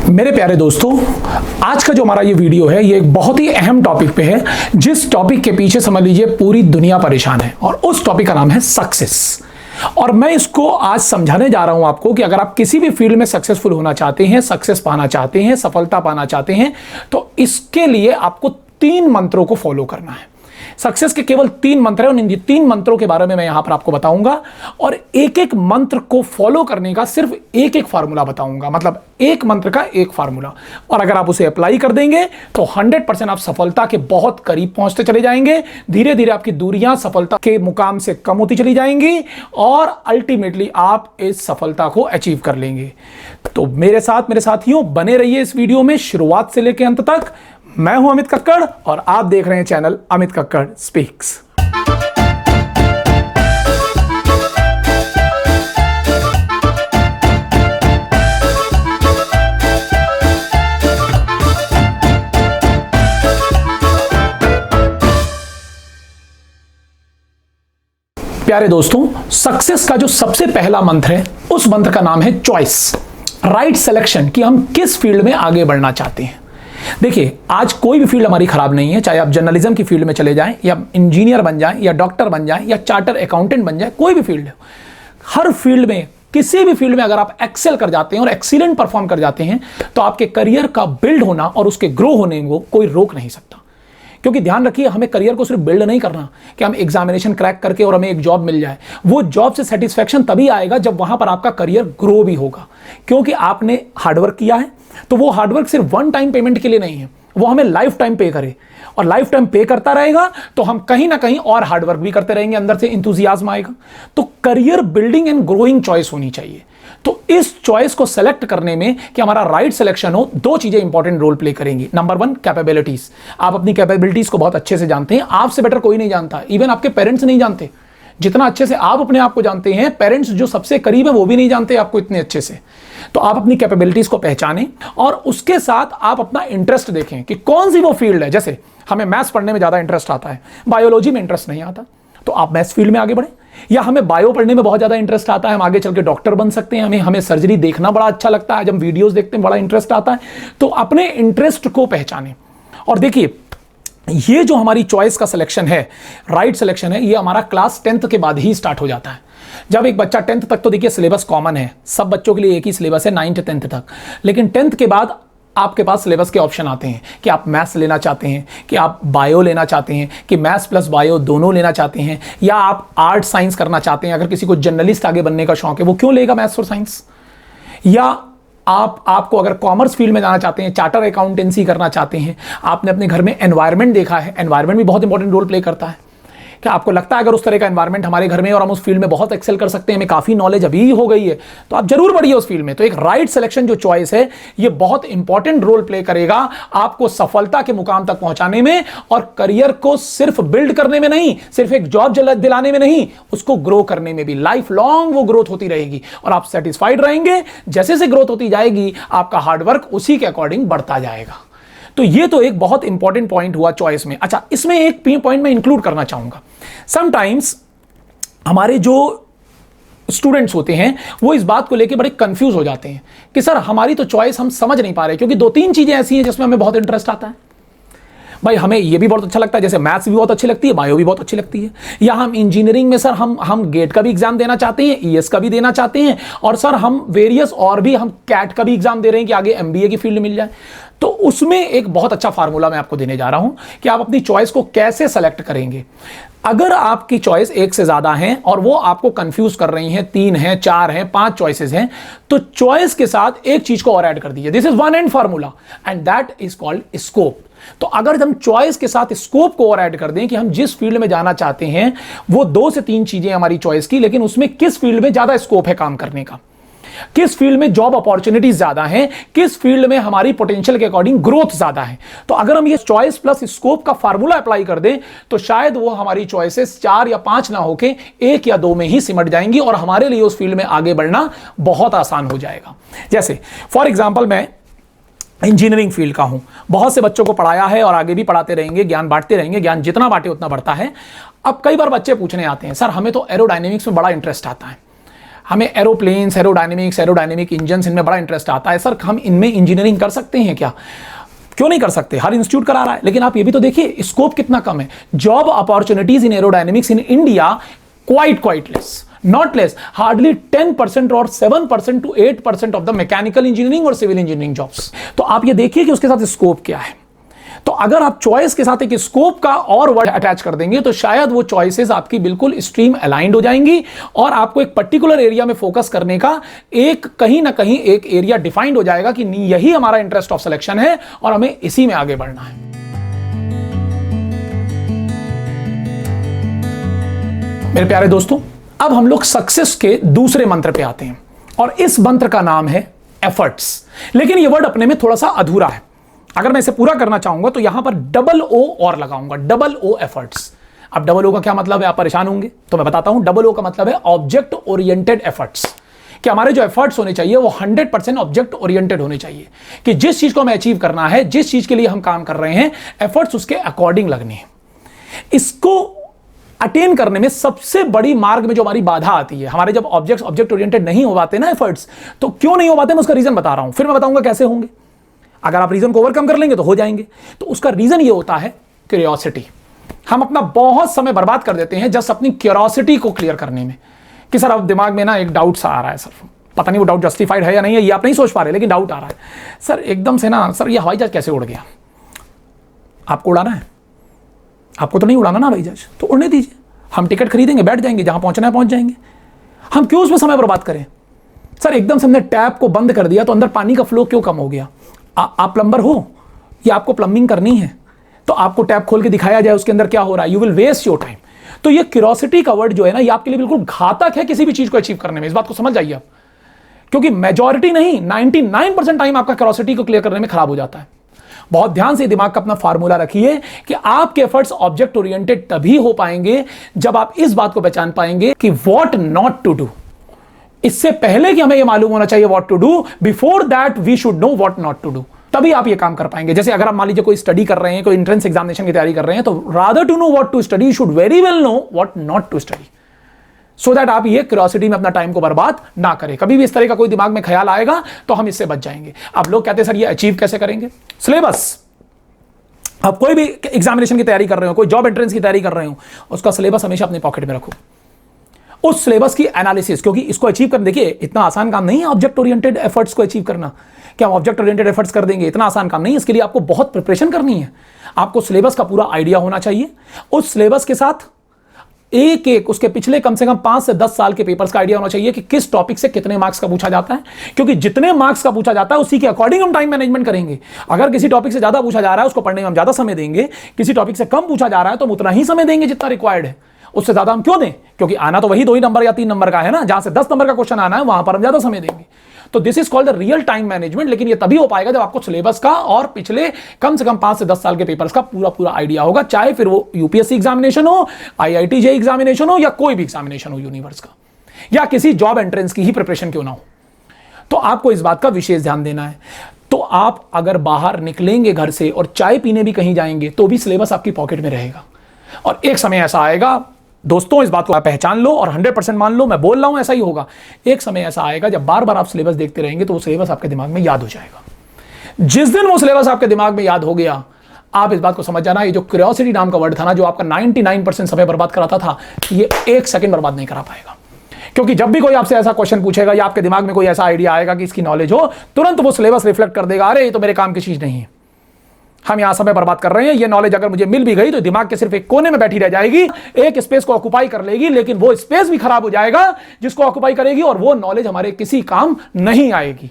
मेरे प्यारे दोस्तों, आज का जो हमारा ये वीडियो है ये एक बहुत ही अहम टॉपिक पे है, जिस टॉपिक के पीछे समझ लीजिए पूरी दुनिया परेशान है और उस टॉपिक का नाम है सक्सेस। और मैं इसको आज समझाने जा रहा हूं आपको कि अगर आप किसी भी फील्ड में सक्सेसफुल होना चाहते हैं, सक्सेस पाना चाहते हैं, सफलता पाना चाहते हैं, तो इसके लिए आपको 3 मंत्रों को फॉलो करना है। सक्सेस के केवल 3 मंत्र हैं और इन 3 मंत्रों के बारे में मैं यहां पर आपको बताऊंगा और एक एक मंत्र को फॉलो करने का सिर्फ एक एक फार्मूला बताऊंगा, मतलब एक मंत्र का एक फार्मूला। और अगर आप उसे अप्लाई कर देंगे तो 100% आप सफलता के बहुत करीब पहुंचते चले जाएंगे। धीरे धीरे आपकी दूरियां सफलता के मुकाम से कम होती चली जाएंगी और अल्टीमेटली आप इस सफलता को अचीव कर लेंगे। तो मेरे साथियों बने रहिए इस वीडियो में शुरुआत से लेकर अंत तक। मैं हूं अमित कक्कड़ और आप देख रहे हैं चैनल अमित कक्कड़ स्पीक्स। प्यारे दोस्तों, सक्सेस का जो सबसे पहला मंत्र है उस मंत्र का नाम है चॉइस, राइट सिलेक्शन, कि हम किस फील्ड में आगे बढ़ना चाहते हैं। देखिए, आज कोई भी फील्ड हमारी खराब नहीं है, चाहे आप जर्नलिज्म की फील्ड में चले जाएं या इंजीनियर बन जाएं या डॉक्टर बन जाएं या चार्टर अकाउंटेंट बन जाएं, कोई भी फील्ड है, हर फील्ड में, किसी भी फील्ड में अगर आप एक्सेल कर जाते हैं और एक्सीलेंट परफॉर्म कर जाते हैं तो आपके करियर का बिल्ड होना और उसके ग्रो होने को कोई रोक नहीं सकता। क्योंकि ध्यान रखिए, हमें करियर को सिर्फ बिल्ड नहीं करना कि हम एग्जामिनेशन क्रैक करके और हमें एक जॉब मिल जाए। वो जॉब से सेटिस्फैक्शन तभी आएगा जब वहां पर आपका करियर ग्रो भी होगा, क्योंकि आपने हार्डवर्क किया है। तो वो हार्डवर्क सिर्फ वन टाइम पेमेंट के लिए नहीं है, वो हमें लाइफ टाइम पे करे और लाइफ टाइम पे करता रहेगा तो हम कहीं ना कहीं और हार्डवर्क भी करते रहेंगे, अंदर से इंथुजियाज्म आएगा। तो career building and growing choice होनी चाहिए। तो इस चॉइस को सेलेक्ट करने में कि हमारा राइट सिलेक्शन हो, 2 चीजें इंपॉर्टेंट रोल प्ले करेंगी। Number 1, capabilities. आप अपनी कैपेबिलिटीज को बहुत अच्छे से जानते हैं, आपसे बेटर कोई नहीं जानता, इवन आपके पेरेंट्स नहीं जानते। जितना अच्छे से आप अपने आप को जानते हैं, पेरेंट्स जो सबसे करीब है वो भी नहीं जानते आपको इतने अच्छे से। तो आप अपनी कैपेबिलिटीज को पहचानें और उसके साथ आप अपना इंटरेस्ट देखें कि कौन सी वो फील्ड है। जैसे हमें मैथ्स पढ़ने में ज्यादा इंटरेस्ट आता है, बायोलॉजी में इंटरेस्ट नहीं आता, तो आप मैथ्स फील्ड में आगे बढ़े। या हमें बायो पढ़ने में बहुत ज्यादा इंटरेस्ट आता है, हम आगे चल के डॉक्टर बन सकते हैं, हमें सर्जरी देखना बड़ा अच्छा लगता है, जब हम वीडियोस देखते हैं बड़ा इंटरेस्ट आता है। तो अपने इंटरेस्ट को पहचानें और देखिए, ये जो हमारी चॉइस का सिलेक्शन है, राइट सिलेक्शन है, ये हमारा क्लास 10th के बाद ही स्टार्ट हो जाता है। जब एक बच्चा 10th तक, तो देखिए सिलेबस कॉमन है, सब बच्चों के लिए एक ही सिलेबस है 9th 10th तक। लेकिन 10th के बाद आपके पास सिलेबस के ऑप्शन आते हैं कि आप मैथ्स लेना चाहते हैं, कि आप बायो लेना चाहते हैं, कि मैथ्स प्लस बायो दोनों लेना चाहते हैं, या आप आर्ट साइंस करना चाहते हैं। अगर किसी को जर्नलिस्ट आगे बनने का शौक है, वो क्यों लेगा मैथ्स और साइंस। या आपको अगर कॉमर्स फील्ड में जाना चाहते हैं, चार्टर अकाउंटेंसी करना चाहते हैं, आपने अपने घर में एनवायरनमेंट देखा है, एनवायरनमेंट भी बहुत इंपॉर्टेंट रोल प्ले करता है। क्या आपको लगता है अगर उस तरह का एनवायरनमेंट हमारे घर में और हम उस फील्ड में बहुत एक्सेल कर सकते हैं, हमें काफी नॉलेज अभी हो गई है, तो आप जरूर बढ़िए उस फील्ड में। तो एक राइट सिलेक्शन जो चॉइस है, ये बहुत इंपॉर्टेंट रोल प्ले करेगा आपको सफलता के मुकाम तक पहुंचाने में और करियर को सिर्फ बिल्ड करने में नहीं, सिर्फ एक जॉब दिलाने में नहीं, उसको ग्रो करने में भी। लाइफ लॉन्ग वो ग्रोथ होती रहेगी और आप सेटिस्फाइड रहेंगे। जैसे जैसे ग्रोथ होती जाएगी, आपका हार्डवर्क उसी के अकॉर्डिंग बढ़ता जाएगा। तो ये तो एक बहुत इंपॉर्टेंट पॉइंट हुआ चॉइस में। अच्छा, इसमें एक पॉइंट मैं इंक्लूड करना चाहूंगा। समटाइम्स हमारे जो स्टूडेंट्स होते हैं वो इस बात को लेके बड़े कंफ्यूज हो जाते हैं कि सर हमारी तो चॉइस हम समझ नहीं पा रहे, क्योंकि 2-3 चीजें ऐसी हैं जिसमें हमें बहुत इंटरेस्ट आता है। भाई हमें ये भी बहुत अच्छा लगता है, जैसे मैथ्स भी बहुत अच्छी लगती है, बायो भी बहुत अच्छी लगती है। या हम इंजीनियरिंग में सर हम गेट का भी एग्जाम देना चाहते हैं, ईएस का भी देना चाहते हैं, और सर हम वेरियस और भी हम कैट का भी एग्जाम दे रहे हैं कि आगे एमबीए की फील्ड मिल जाए। तो उसमें एक बहुत अच्छा फार्मूला मैं आपको देने जा रहा हूं कि आप अपनी चॉइस को कैसे सेलेक्ट करेंगे। अगर आपकी चॉइस 1 से ज्यादा है और वो आपको कंफ्यूज कर रही हैं, 3 हैं, 4 हैं, 5 चॉइसेस हैं, तो चॉइस के साथ एक चीज को और ऐड कर दीजिए। This is one and formula and that is called scope. तो अगर हम चॉइस के साथ स्कोप को और ऐड कर दें कि हम जिस फील्ड में जाना चाहते हैं वो 2 से 3 चीजें हमारी चॉइस की, लेकिन उसमें किस फील्ड में ज्यादा स्कोप है काम करने का, किस फील्ड में जॉब अपॉर्चुनिटीज ज्यादा हैं, किस फील्ड में हमारी पोटेंशियल के अकॉर्डिंग ग्रोथ ज्यादा है। तो अगर हम ये चॉइस प्लस स्कोप का फार्मूला अप्लाई कर दें तो शायद वो हमारी चॉइसेस 4 या 5 ना होके 1 या 2 में ही सिमट जाएंगी और हमारे लिए उस फील्ड में आगे बढ़ना बहुत आसान हो जाएगा। जैसे फॉर एग्जाम्पल, मैं इंजीनियरिंग फील्ड का हूं, बहुत से बच्चों को पढ़ाया है और आगे भी पढ़ाते रहेंगे, ज्ञान बांटते रहेंगे, ज्ञान जितना बांटे उतना बढ़ता है। अब कई बार बच्चे पूछने आते हैं, सर हमें तो एरोडायनेमिक्स में बड़ा इंटरेस्ट आता है, हमें एरोप्लेन्स, एरोडायनेमिक इंजन, इनमें बड़ा इंटरेस्ट आता है। सर हम इनमें इंजीनियरिंग कर सकते हैं क्या? क्यों नहीं कर सकते? हर इंस्टीट्यूट करा रहा है। लेकिन आप ये भी तो देखिए स्कोप कितना कम है। Job opportunities in aerodynamics in India quite less, not less, hardly 10% और 7% to 8% of the mechanical engineering और सिविल इंजीनियरिंग जॉब्स। तो आप ये देखिए कि उसके साथ स्कोप क्या है। तो अगर आप चॉइस के साथ एक स्कोप का और वर्ड अटैच कर देंगे तो शायद वो चॉइसेस आपकी बिल्कुल स्ट्रीम अलाइंड हो जाएंगी और आपको एक पर्टिकुलर एरिया में फोकस करने का एक कहीं ना कहीं एक एरिया डिफाइंड हो जाएगा कि यही हमारा इंटरेस्ट ऑफ सिलेक्शन है और हमें इसी में आगे बढ़ना है। मेरे प्यारे दोस्तों, अब हम लोग सक्सेस के दूसरे मंत्र पे आते हैं और इस मंत्र का नाम है एफर्ट्स। लेकिन यह वर्ड अपने में थोड़ा सा अधूरा है। अगर मैं इसे पूरा करना चाहूंगा तो यहां पर डबल ओ और लगाऊंगा, डबल ओ एफर्ट्स। अब डबल ओ का क्या मतलब है, आप परेशान होंगे, तो मैं बताता हूं। डबल ओ का मतलब है ऑब्जेक्ट ओरिएंटेड एफर्ट्स, कि हमारे जो एफर्ट्स होने चाहिए वो 100% ऑब्जेक्ट ओरिएंटेड होने चाहिए, कि जिस चीज को हमें अचीव करना है, जिस चीज के लिए हम काम कर रहे हैं, एफर्ट्स उसके अकॉर्डिंग लगने हैं। इसको अटेन करने में सबसे बड़ी मार्ग में जो हमारी बाधा आती है, हमारे जब ऑब्जेक्ट ओरिएंटेड नहीं हो पाते ना एफर्ट्स, तो क्यों नहीं हो पाते मैं उसका रीजन बता रहा हूं, फिर मैं बताऊंगा कैसे होंगे। अगर आप रीजन को ओवरकम कर लेंगे तो हो जाएंगे। तो उसका रीजन ये होता है क्यूरियोसिटी। हम अपना बहुत समय बर्बाद कर देते हैं जस्ट अपनी क्यूरियोसिटी को क्लियर करने में, कि सर अब दिमाग में ना एक डाउट सा आ रहा है, सर पता नहीं वो डाउट जस्टिफाइड है या नहीं है, ये आप नहीं सोच पा रहे, लेकिन डाउट आ रहा है सर एकदम से ना, सर ये हवाई जहाज कैसे उड़ गया? आपको उड़ाना है? आपको तो नहीं उड़ाना ना हवाई जहाज, तो उड़ने दीजिए, हम टिकट खरीदेंगे, बैठ जाएंगे, जहां पहुंचना है पहुंच जाएंगे। हम क्यों उसमें समय बर्बाद करें? सर एकदम से हमने टैप को बंद कर दिया तो अंदर पानी का फ्लो क्यों कम हो गया? आप प्लम्बर हो या आपको प्लम्बिंग करनी है तो आपको टैप खोल के दिखाया जाए उसके अंदर क्या हो रहा है, you will waste your time. तो ये क्यूरियोसिटी का वर्ड जो है ना, ये आपके लिए बिल्कुल घातक है किसी भी चीज को अचीव करने में। इस बात को समझ जाइए आप, क्योंकि मेजॉरिटी नहीं 99% टाइम आपका क्यूरियोसिटी को क्लियर करने में खराब हो जाता है। बहुत ध्यान से दिमाग का अपना फार्मूला रखिए कि आपके एफर्ट्स ऑब्जेक्ट ओरिएंटेड तभी हो पाएंगे जब आप इस बात को पहचान पाएंगे कि व्हाट नॉट टू डू। इससे पहले कि हमें यह मालूम होना चाहिए what to do, before that we should know what not to do, तभी आप ये काम कर पाएंगे। जैसे अगर आप मान लीजिए कोई स्टडी कर रहे हैं, कोई एंट्रेंस एग्जामिनेशन की तैयारी कर रहे हैं, तो rather to know what to study you should very well know what not to study, so that आप ये क्यूरियोसिटी में अपना टाइम को बर्बाद ना करें। कभी भी इस तरह का कोई दिमाग में ख्याल आएगा तो हम इससे बच जाएंगे। अब लोग कहते हैं सर ये अचीव कैसे करेंगे? सिलेबस। अब कोई भी एग्जामिनेशन की तैयारी कर रहे हो, कोई जॉब एंट्रेंस की तैयारी कर रहे हो, उसका सिलेबस हमेशा अपने पॉकेट में रखो, उस सिलेबस की एनालिसिस, क्योंकि इसको अचीव करना देखिए इतना आसान काम नहीं है ऑब्जेक्ट ओरिएंटेड एफर्ट्स को अचीव करना। क्या हम ऑब्जेक्ट ओरिएंटेड एफर्ट्स कर देंगे? इतना आसान काम नहीं है। इसके लिए आपको बहुत प्रिपरेशन करनी है। आपको सिलेबस का पूरा आइडिया होना चाहिए, उस सिलेबस के साथ एक उसके पिछले कम से कम 5 से 10 साल के पेपर्स का आइडिया होना चाहिए कि किस टॉपिक से कितने मार्क्स का पूछा जाता है, क्योंकि जितने मार्क्स का पूछा जाता है उसी के अकॉर्डिंग हम टाइम मैनेजमेंट करेंगे। अगर किसी टॉपिक से ज्यादा पूछा जा रहा है उसको पढ़ने में हम ज्यादा समय देंगे, किसी टॉपिक से कम पूछा जा रहा है तो हम उतना ही समय देंगे जितना रिक्वायर्ड है, उससे ज्यादा हम क्यों दें? क्योंकि आना तो वही 2 ही नंबर या 3 नंबर का है ना, जहां से 10 नंबर का क्वेश्चन आना है वहां पर हम ज्यादा समय देंगे। तो this is called the real time management. लेकिन ये तभी हो पाएगा जब आपको सिलेबस का और पिछले कम से कम 5 से 10 साल के पेपर्स का पूरा आइडिया होगा, चाहे फिर वो यूपीएससी एग्जामिनेशन हो, IIT JEE एग्जामिनेशन हो, या कोई भी एग्जामिनेशन हो यूनिवर्स का, या किसी जॉब एंट्रेंस की ही प्रिपरेशन क्यों ना हो। तो आपको इस बात का विशेष ध्यान देना है। तो आप अगर बाहर निकलेंगे घर से और चाय पीने भी कहीं जाएंगे तो भी सिलेबस आपकी पॉकेट में रहेगा। और एक समय ऐसा आएगा दोस्तों, इस बात को आप पहचान लो और 100% मान लो, मैं बोल रहा हूं ऐसा ही होगा। एक समय ऐसा आएगा जब बार बार आप सिलेबस देखते रहेंगे तो वो सिलेबस आपके दिमाग में याद हो जाएगा। जिस दिन वो सिलेबस आपके दिमाग में याद हो गया, आप इस बात को समझ जाना, ये जो क्यूरियोसिटी नाम का वर्ड था ना, जो आपका 99% समय बर्बाद कराता था, ये 1 सेकंड बर्बाद नहीं करा पाएगा। क्योंकि जब भी कोई आपसे ऐसा क्वेश्चन पूछेगा या आपके दिमाग में कोई ऐसा आइडिया आएगा कि इसकी नॉलेज हो, तुरंत वो सिलेबस रिफ्लेक्ट कर देगा, अरे ये तो मेरे काम की चीज नहीं है, हम यहां समय बर्बाद कर रहे हैं। ये नॉलेज अगर मुझे मिल भी गई तो दिमाग के सिर्फ एक कोने में बैठी रह जाएगी, एक स्पेस को ऑक्युपाई कर लेगी, लेकिन वो स्पेस भी खराब हो जाएगा जिसको ऑक्युपाई करेगी, और वो नॉलेज हमारे किसी काम नहीं आएगी।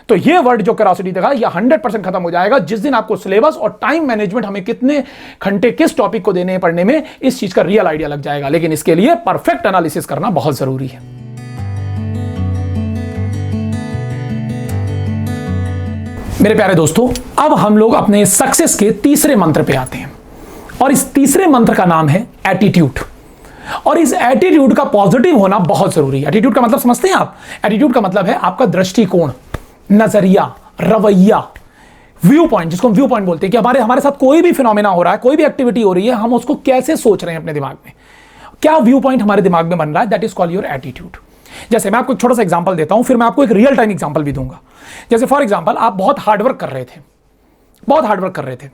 तो ये वर्ड जो क्यूरियोसिटी देखा, ये 100% खत्म हो जाएगा जिस दिन आपको सिलेबस और टाइम मैनेजमेंट, हमें कितने घंटे किस टॉपिक को देने पढ़ने में, इस चीज का रियल आइडिया लग जाएगा। लेकिन इसके लिए परफेक्ट एनालिसिस करना बहुत जरूरी है। मेरे प्यारे दोस्तों, अब हम लोग अपने सक्सेस के तीसरे मंत्र पे आते हैं और इस तीसरे मंत्र का नाम है एटीट्यूड। और इस एटीट्यूड का पॉजिटिव होना बहुत जरूरी है। एटीट्यूड का मतलब समझते हैं आप? एटीट्यूड का मतलब है आपका दृष्टिकोण, नजरिया, रवैया, व्यू पॉइंट, जिसको हम व्यू पॉइंट बोलते हैं, कि हमारे साथ कोई भी फिनोमेना हो रहा है, कोई भी एक्टिविटी हो रही है, हम उसको कैसे सोच रहे हैं अपने दिमाग में, क्या व्यू पॉइंट हमारे दिमाग में बन रहा है, that is called your attitude. जैसे मैं आपको एक छोटा सा एग्जांपल देता हूं, फिर मैं आपको एक रियल टाइम एग्जांपल भी दूंगा। जैसे फॉर एग्जांपल, आप बहुत हार्डवर्क कर रहे थे, बहुत हार्डवर्क कर रहे थे,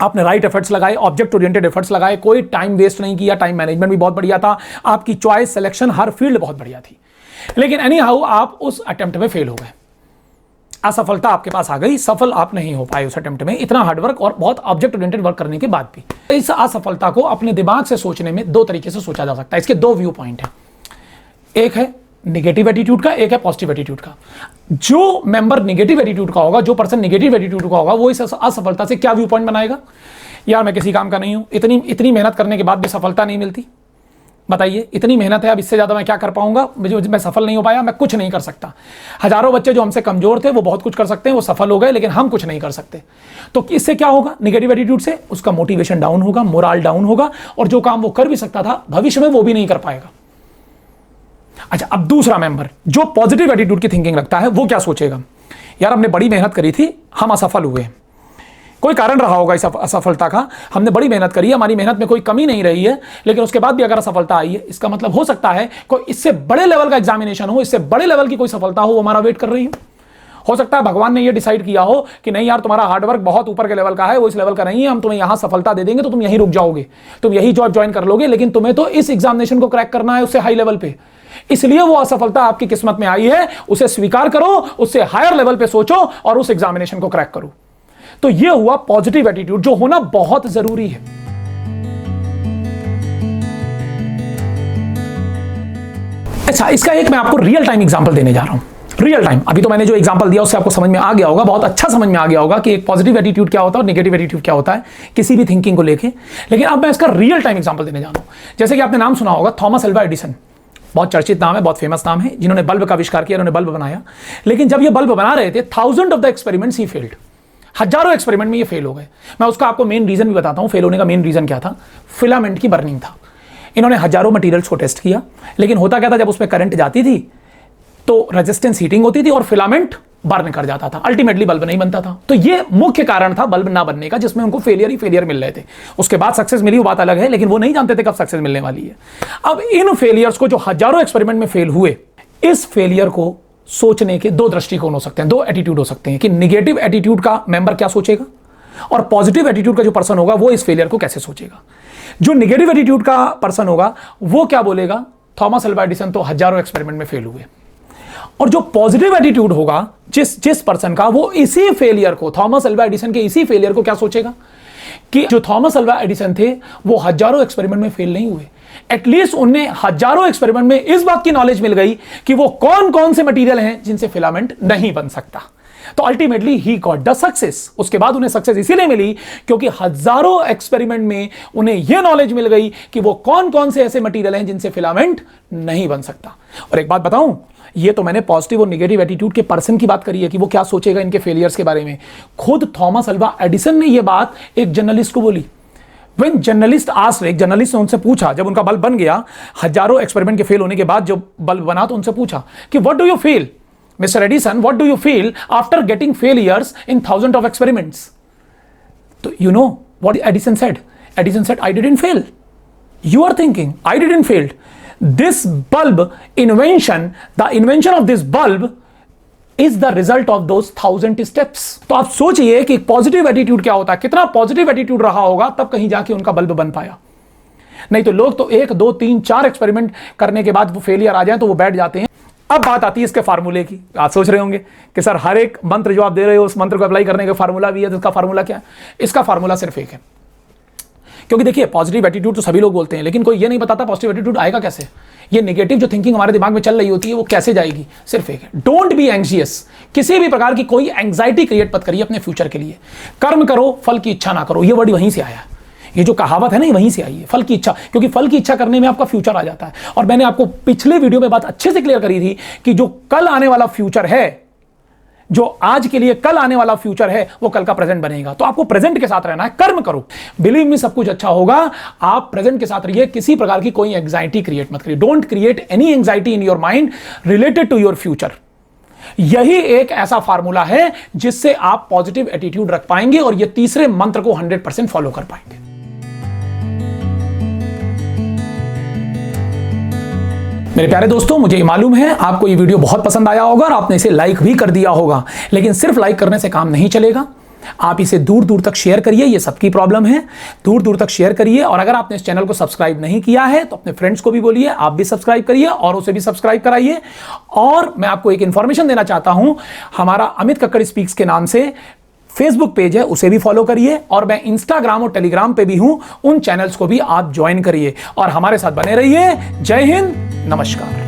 आपने राइट एफर्ट्स लगाए, ऑब्जेक्ट ओरिएंटेड एफर्ट्स लगाए, कोई टाइम वेस्ट नहीं किया, टाइम मैनेजमेंट भी बहुत बढ़िया था, आपकी चॉइस सिलेक्शन हर फील्ड बहुत बढ़िया थी। लेकिन एनी हाउ आप उस अटेम्प्ट में फेल हो गए, असफलता आपके पास आ गई, सफल आप नहीं हो पाए उस अटेम्प्ट में, इतना हार्डवर्क और बहुत ऑब्जेक्ट ओरिएंटेड वर्क करने के बाद भी। इस असफलता को अपने दिमाग से सोचने में दो तरीके से सोचा जा सकता है। इसके दो व्यू पॉइंट है, एक है निगेटिव एटीट्यूड का, एक है पॉजिटिव एटीट्यूड का। जो मेंबर निगेटिव एटीट्यूड का होगा, जो पर्सन निगेटिव एटीट्यूड का होगा, वो इस असफलता से क्या व्यू पॉइंट बनाएगा? यार मैं किसी काम का नहीं हूं, इतनी मेहनत करने के बाद भी सफलता नहीं मिलती, बताइए इतनी मेहनत है, अब इससे ज्यादा मैं क्या कर पाऊंगा, मैं सफल नहीं हो पाया, मैं कुछ नहीं कर सकता। हजारों बच्चे जो हमसे कमजोर थे वो बहुत कुछ कर सकते हैं, वो सफल हो गए, लेकिन हम कुछ नहीं कर सकते। तो इससे क्या होगा? निगेटिव एटीट्यूड से उसका मोटिवेशन डाउन होगा, मोरल डाउन होगा, और जो काम वो कर भी सकता था भविष्य में वो भी नहीं कर पाएगा। अच्छा, अब दूसरा मेंबर जो पॉजिटिव एटीट्यूड की थिंकिंग रखता है, वो क्या सोचेगा? यार हमने बड़ी मेहनत करी थी, हम असफल हुए, कोई कारण रहा होगा इस असफलता का, हमने बड़ी मेहनत करी है, हमारी मेहनत में कोई कमी नहीं रही है, लेकिन उसके बाद भी अगर असफलता आई है, इसका मतलब हो सकता है कोई इससे बड़े लेवल का एग्जामिनेशन हो, इससे बड़े लेवल की कोई सफलता हो, वो हमारा वेट कर रही हो सकता है भगवान ने ये डिसाइड किया हो कि नहीं यार, तुम्हारा हार्डवर्क बहुत ऊपर के लेवल का है, वो इस लेवल का नहीं है, हम तुम्हें यहां सफलता दे देंगे तो तुम यहीं रुक जाओगे, तुम यही जॉब ज्वाइन कर लोगे, लेकिन तुम्हें तो इस एग्जामिनेशन को क्रैक करना है उससे हाई लेवल पे। इसलिए वो असफलता आपकी किस्मत में आई है, उसे स्वीकार करो, उससे हायर लेवल पे सोचो और उस एग्जामिनेशन को क्रैक करो। तो ये हुआ पॉजिटिव एटीट्यूड, जो होना बहुत जरूरी है। अच्छा, इसका एक मैं आपको रियल टाइम एग्जांपल देने जा रहा हूं। रियल टाइम, अभी तो मैंने जो एग्जांपल दिया उससे आपको समझ में आ गया होगा, बहुत अच्छा समझ में आ गया होगा कि एक पॉजिटिव एटीट्यूड क्या होता है और नेगेटिव एटीट्यूड क्या होता है किसी भी थिंकिंग को लेके। लेकिन अब मैं इसका रियल टाइम एग्जांपल देने जा रहा हूं। जैसे कि आपने नाम सुना होगा थॉमस अल्वा एडिसन, बहुत चर्चित नाम है, बहुत फेमस नाम है, जिन्होंने बल्ब का आविष्कार किया, उन्होंने बल्ब बनाया। लेकिन जब ये बल्ब बना रहे थे, 1000 of the experiments he failed, हजारों एक्सपेरिमेंट में ये फेल हो गए। मैं उसका आपको मेन रीजन भी बताता हूं, फेल होने का मेन रीजन क्या था? फिलामेंट की बर्निंग था। इन्होंने हजारों मटेरियल्स को टेस्ट किया, लेकिन होता क्या था, जब उसमें करंट जाती थी तो रेजिस्टेंस हीटिंग होती थी और फिलामेंट बर्न कर जाता था, अल्टीमेटली बल्ब नहीं बनता था। तो ये मुख्य कारण था बल्ब ना बनने का, जिसमें उनको फेलियर ही फेलियर मिल रहे थे। उसके बाद सक्सेस मिली, वो बात अलग है, लेकिन वो नहीं जानते थे कब सक्सेस मिलने वाली है। अब इन फेलियर्स को, जो हजारों एक्सपेरिमेंट में फेल हुए, इस फेलियर को सोचने के दो दृष्टिकोण हो सकते हैं, दो एटीट्यूड हो सकते हैं कि निगेटिव एटीट्यूड का मेंबर क्या सोचेगा और पॉजिटिव एटीट्यूड का जो पर्सन होगा वो इस फेलियर को कैसे सोचेगा। जो निगेटिव एटीट्यूड का पर्सन होगा वो क्या बोलेगा? थॉमस अल्वा एडिसन तो हजारों एक्सपेरिमेंट में फेल हुए। और जो पॉजिटिव एटीट्यूड होगा जिस पर्सन का, वो इसी फेलियर को, थॉमस अल्वा एडिसन के इसी फेलियर को क्या सोचेगा कि जो थॉमस अल्वा एडिसन थे वो हजारों एक्सपेरिमेंट में फेल नहीं हुए, एटलीस्ट उन्हें हजारों एक्सपेरिमेंट में इस बात की नॉलेज मिल गई कि वो कौन कौन से मटेरियल हैं जिनसे फिलामेंट नहीं बन सकता। तो ultimately he got the success. उसके बाद उन्हें सक्सेस इसीलिए मिली क्योंकि हजारों एक्सपेरिमेंट में उन्हें यह नॉलेज मिल गई कि वो कौन कौन से ऐसे मटेरियल हैं जिनसे फिलामेंट नहीं बन सकता। और एक बात बताऊं, ये तो मैंने पॉजिटिव और नेगेटिव एटीट्यूड के पर्सन की बात करी है कि वो क्या सोचेगा इनके फेलियर्स के बारे में। खुद थॉमस अल्वा एडिसन ने यह बात एक जर्नलिस्ट को बोली। When जर्नलिस्ट आस्क्ड, एक जर्नलिस्ट ने उनसे पूछा, जब उनका बल्ब बन गया, हजारों एक्सपेरिमेंट के फेल होने के बाद जब बल्ब बना, तो उनसे पूछा कि what do you feel mister Edison, what do you feel after getting failures in 1000 of experiments? तो you know what Edison said? Edison said, I didn't fail, you are thinking I didn't failed. This bulb invention, the invention of this bulb is the result of those 1000 steps. तो आप सोचिए कि positive attitude क्या होता है, कितना positive attitude रहा होगा तब कहीं जाके उनका बल्ब बन पाया। नहीं तो लोग तो 1 2 3 4 एक्सपेरिमेंट करने के बाद वो फेलियर आ जाए तो वो बैठ जाते हैं। अब बात आती है इसके फार्मूले की। आप सोच रहे होंगे कि सर हर एक मंत्र जो आप दे रहे हो उस मंत्र को अप्लाई करने का फार्मूला भी है, तो इसका फार्मूला क्या है? इसका फार्मूला सिर्फ एक है, क्योंकि देखिए पॉजिटिव एटीट्यूड तो सभी लोग बोलते हैं, लेकिन कोई ये नहीं बताता पॉजिटिव एटीट्यूड आएगा कैसे। ये नेगेटिव जो थिंकिंग हमारे दिमाग में चल रही होती है वो कैसे जाएगी, सिर्फ एक है, डोंट बी एंग्जियस। किसी भी प्रकार की कोई एंग्जाइटी क्रिएट मत करिए अपने फ्यूचर के लिए। कर्म करो, फल की इच्छा ना करो, ये वर्ड वहीं से आया है, ये जो कहावत है ना, ये वहीं से आई है, फल की इच्छा। क्योंकि फल की इच्छा करने में आपका फ्यूचर आ जाता है। और मैंने आपको पिछले वीडियो में बात अच्छे से क्लियर करी थी कि जो कल आने वाला फ्यूचर है, जो आज के लिए कल आने वाला फ्यूचर है, वो कल का प्रेजेंट बनेगा। तो आपको प्रेजेंट के साथ रहना है, कर्म करो, बिलीव मी सब कुछ अच्छा होगा। आप प्रेजेंट के साथ रहिए, किसी प्रकार की कोई एंग्जाइटी क्रिएट मत करिए। Don't create any anxiety in your mind related to your future. यही एक ऐसा फार्मूला है जिससे आप पॉजिटिव एटीट्यूड रख पाएंगे और ये तीसरे मंत्र को 100% फॉलो कर पाएंगे। मेरे प्यारे दोस्तों, मुझे मालूम है आपको ये वीडियो बहुत पसंद आया होगा और आपने इसे लाइक भी कर दिया होगा, लेकिन सिर्फ लाइक करने से काम नहीं चलेगा। आप इसे दूर दूर तक शेयर करिए, ये सबकी प्रॉब्लम है। दूर दूर तक शेयर करिए, और अगर आपने इस चैनल को सब्सक्राइब नहीं किया है तो अपने फ्रेंड्स को भी बोलिए आप भी सब्सक्राइब करिए और उसे भी सब्सक्राइब कराइए। और मैं आपको एक इंफॉर्मेशन देना चाहता हूं, हमारा अमित कक्कड़ स्पीक्स के नाम से फेसबुक पेज है, उसे भी फॉलो करिए, और मैं इंस्टाग्राम और टेलीग्राम पे भी हूं, उन चैनल्स को भी आप ज्वाइन करिए और हमारे साथ बने रहिए। जय हिंद, नमस्कार।